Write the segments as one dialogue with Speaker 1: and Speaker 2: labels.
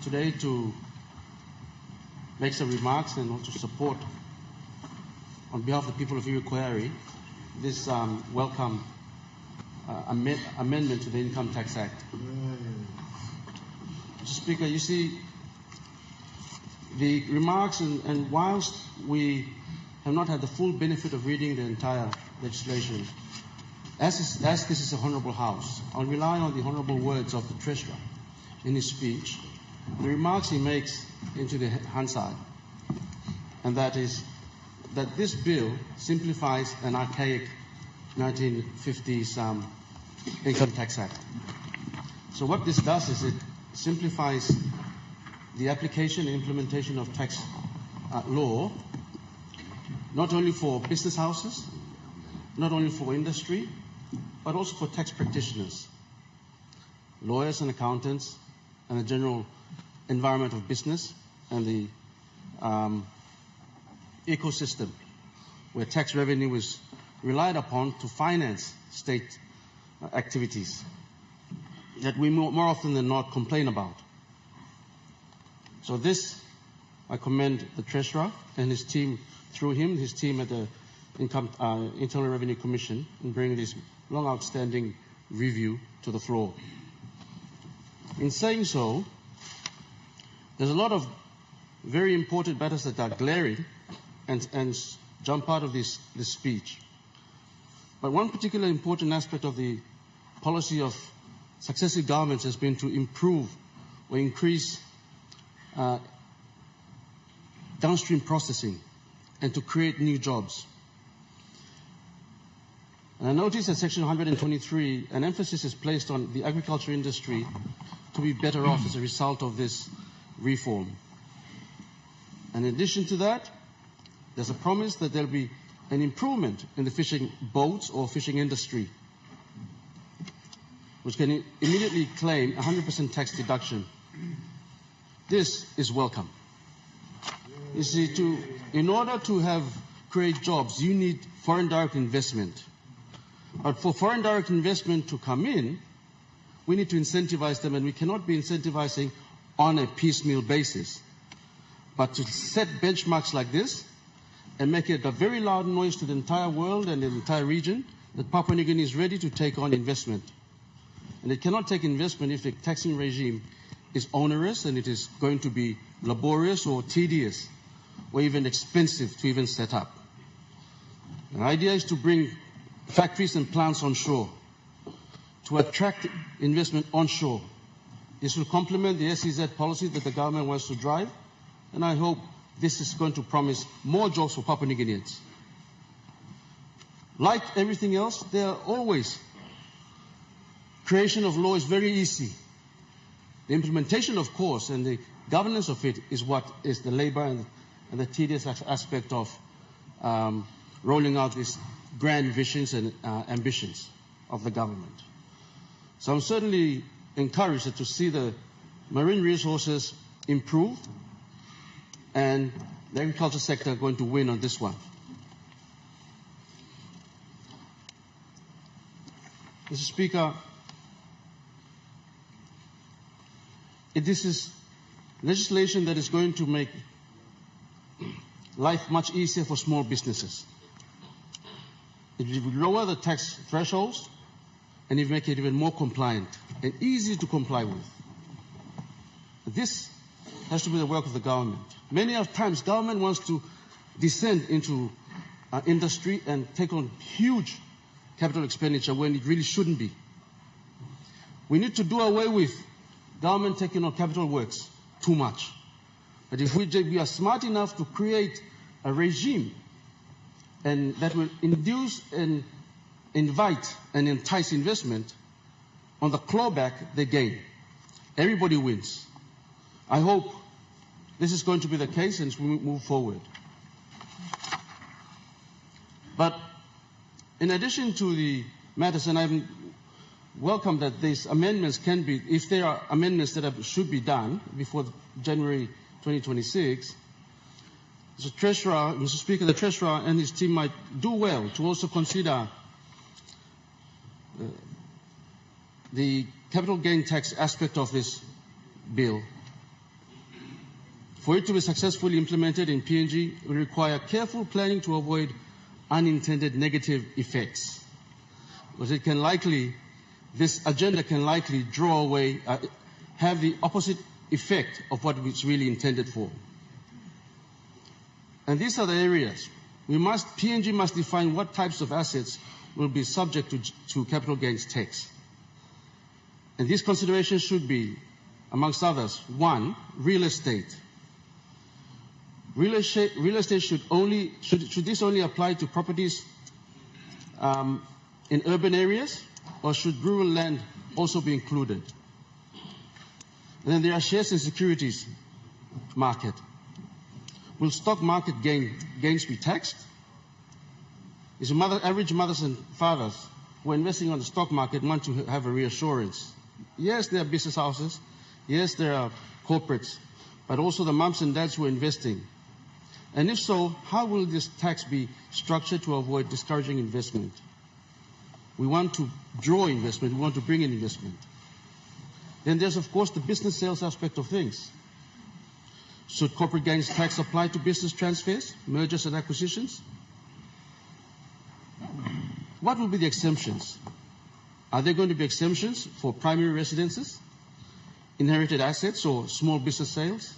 Speaker 1: today to make some remarks and also support, on behalf of the people of Iduhu, this welcome amendment to the Income Tax Act. Mr. Speaker, you see, the remarks, and whilst we have not had the full benefit of reading the entire legislation, as this is a honourable House, I'll rely on the honourable words of the Treasurer in his speech, the remarks he makes into the Hansard, and that is that this bill simplifies an archaic 1950s Income Tax Act. So what this does is it simplifies the application and implementation of tax law, not only for business houses, not only for industry, but also for tax practitioners, lawyers and accountants, and the general environment of business and the ecosystem where tax revenue is relied upon to finance state activities that we more often than not complain about. So this, I commend the Treasurer and his team, through him, his team at the Internal Revenue Commission, in bringing this long outstanding review to the floor. In saying so, there's a lot of very important matters that are glaring and jump out of this speech. But one particular important aspect of the policy of successive governments has been to improve or increase downstream processing and to create new jobs. And I notice that Section 123, an emphasis is placed on the agriculture industry to be better off as a result of this reform. And in addition to that, there's a promise that there'll be an improvement in the fishing boats or fishing industry, which can immediately claim 100% tax deduction. This is welcome. You see, in order to create jobs, you need foreign direct investment. But for foreign direct investment to come in, we need to incentivize them, and we cannot be incentivizing on a piecemeal basis. But to set benchmarks like this and make it a very loud noise to the entire world and the entire region that Papua New Guinea is ready to take on investment. And it cannot take investment if the taxing regime is onerous and it is going to be laborious or tedious or even expensive to even set up. The idea is to bring factories and plants onshore, to attract investment onshore. This will complement the SEZ policy that the government wants to drive, and I hope this is going to promise more jobs for Papua New Guineans. Like everything else, there are always creation of law is very easy. The implementation, of course, and the governance of it is what is the labor and the tedious aspect of rolling out these grand visions and ambitions of the government. So I'm certainly encouraged to see the marine resources improve and the agriculture sector going to win on this one. Mr. Speaker, this is legislation that is going to make life much easier for small businesses. It will lower the tax thresholds and it will make it even more compliant and easy to comply with. This has to be the work of the government. Many of times, government wants to descend into industry and take on huge capital expenditure when it really shouldn't be. We need to do away with government taking on capital works too much. But if we are smart enough to create a regime and that will induce and invite and entice investment, on the clawback they gain. Everybody wins. I hope this is going to be the case as we move forward. But in addition to the matters, and I welcome that these amendments can be, if there are amendments that should be done before January 2026, Mr. Speaker, the Treasurer and his team might do well to also consider the capital gain tax aspect of this bill For it to be successfully implemented in PNG, it will require careful planning to avoid unintended negative effects. Because this agenda can likely draw away, have the opposite effect of what it's really intended for. And these are the areas. PNG must define what types of assets will be subject to capital gains tax. And these considerations should be, amongst others, 1, real estate. Real estate should this only apply to properties in urban areas, or should rural land also be included? And then there are shares and securities market. Will stock market gains be taxed? Is average mothers and fathers who are investing on the stock market want to have a reassurance? Yes, there are business houses. Yes, there are corporates, but also the moms and dads who are investing. And if so, how will this tax be structured to avoid discouraging investment? We want to draw investment. We want to bring in investment. Then there's, of course, the business sales aspect of things. Should corporate gains tax apply to business transfers, mergers and acquisitions? What will be the exemptions? Are there going to be exemptions for primary residences, inherited assets, or small business sales?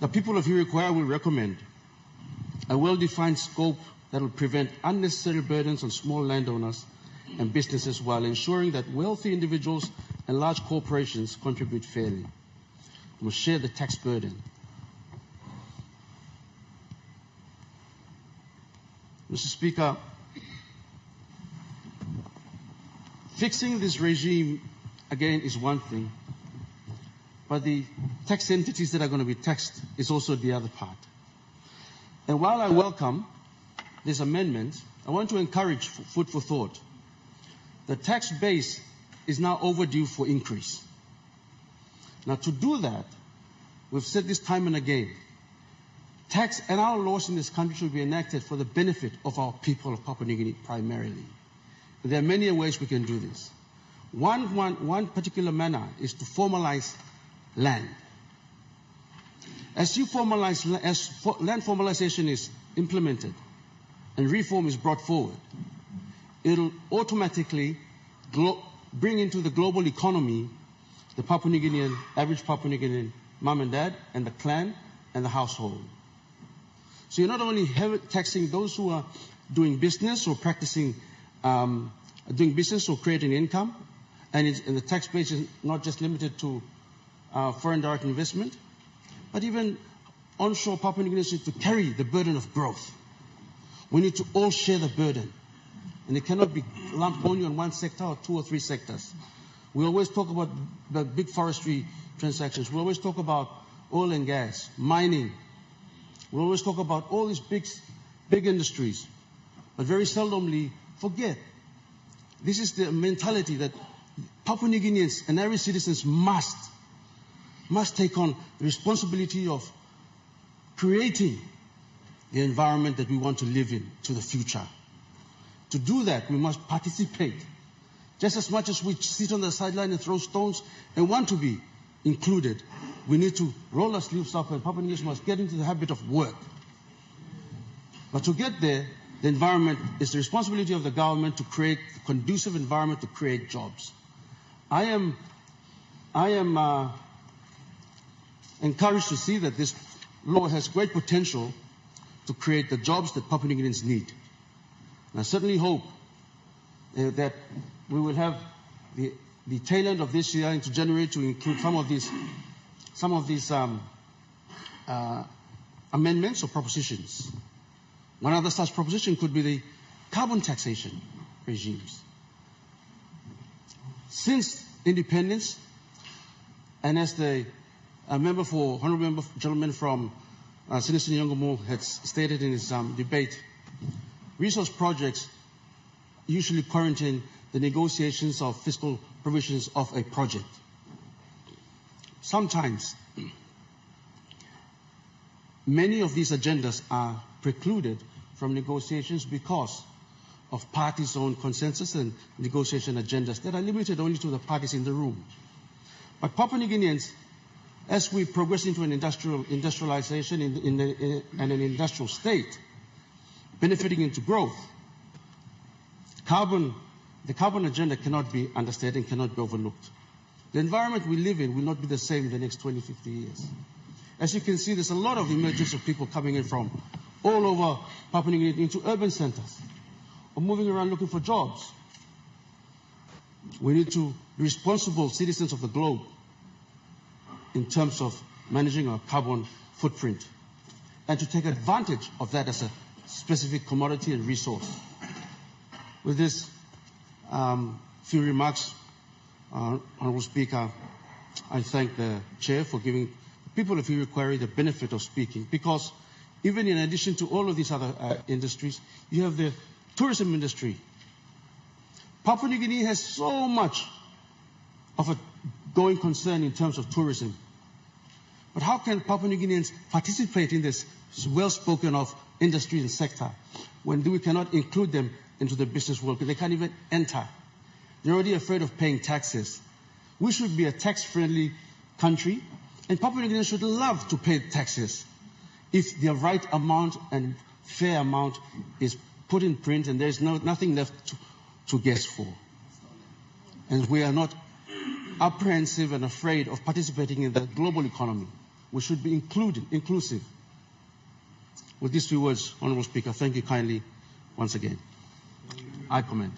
Speaker 1: The people of Uruguay will recommend a well-defined scope that will prevent unnecessary burdens on small landowners and businesses while ensuring that wealthy individuals and large corporations contribute fairly. We will share the tax burden. Mr. Speaker, fixing this regime, again, is one thing, but the tax entities that are going to be taxed is also the other part. And while I welcome this amendment, I want to encourage food for thought. The tax base is now overdue for increase. Now, to do that, we've said this time and again, tax and our laws in this country should be enacted for the benefit of our people of Papua New Guinea primarily. There are many ways we can do this. One particular manner is to formalize land. As land formalization is implemented and reform is brought forward, it'll automatically bring into the global economy the Papua New Guinean, average Papua New Guinean mom and dad and the clan and the household. So you're not only taxing those who are doing business or practicing, doing business or creating income, and the tax base is not just limited to foreign direct investment, but even onshore Papua New Guineans need to carry the burden of growth. We need to all share the burden. And it cannot be lumped only on one sector or 2 or 3 sectors. We always talk about the big forestry transactions. We always talk about oil and gas, mining. We always talk about all these big industries. But very seldomly forget. This is the mentality that Papua New Guineans and every citizens must take on the responsibility of creating the environment that we want to live in to the future. To do that, we must participate. Just as much as we sit on the sideline and throw stones and want to be included, we need to roll our sleeves up, and Papua New Guineans must get into the habit of work. But to get there, the environment is the responsibility of the government to create a conducive environment to create jobs. I am encouraged to see that this law has great potential to create the jobs that Papua New Guineans need. And I certainly hope that we will have the tail end of this year into January to include some of these amendments or propositions. One other such proposition could be the carbon taxation regimes. Since independence, and as the honourable member gentleman from Senator Nyong'o had stated in his debate, resource projects usually quarantine the negotiations of fiscal provisions of a project. Sometimes, many of these agendas are precluded from negotiations because of parties' own consensus and negotiation agendas that are limited only to the parties in the room. But Papua New Guineans as we progress into an industrialization and an industrial state, benefiting into growth, the carbon agenda cannot be understated and cannot be overlooked. The environment we live in will not be the same in the next 20, 50 years. As you can see, there's a lot of emergence of people coming in from all over Papua New Guinea into urban centers or moving around looking for jobs. We need to be responsible citizens of the globe in terms of managing our carbon footprint and to take advantage of that as a specific commodity and resource. With this few remarks, Honourable Speaker, I thank the Chair for giving people of Iduhu Quarry the benefit of speaking, because even in addition to all of these other industries, you have the tourism industry. Papua New Guinea has so much of a going concern in terms of tourism. But how can Papua New Guineans participate in this well-spoken of industry and sector when we cannot include them into the business world? Because they can't even enter. They're already afraid of paying taxes. We should be a tax-friendly country, and Papua New Guineans should love to pay taxes if the right amount and fair amount is put in print and there's nothing left to guess for. And we are not apprehensive and afraid of participating in the global economy. We should be inclusive. With these few words, Honourable Speaker, thank you kindly once again. I commend.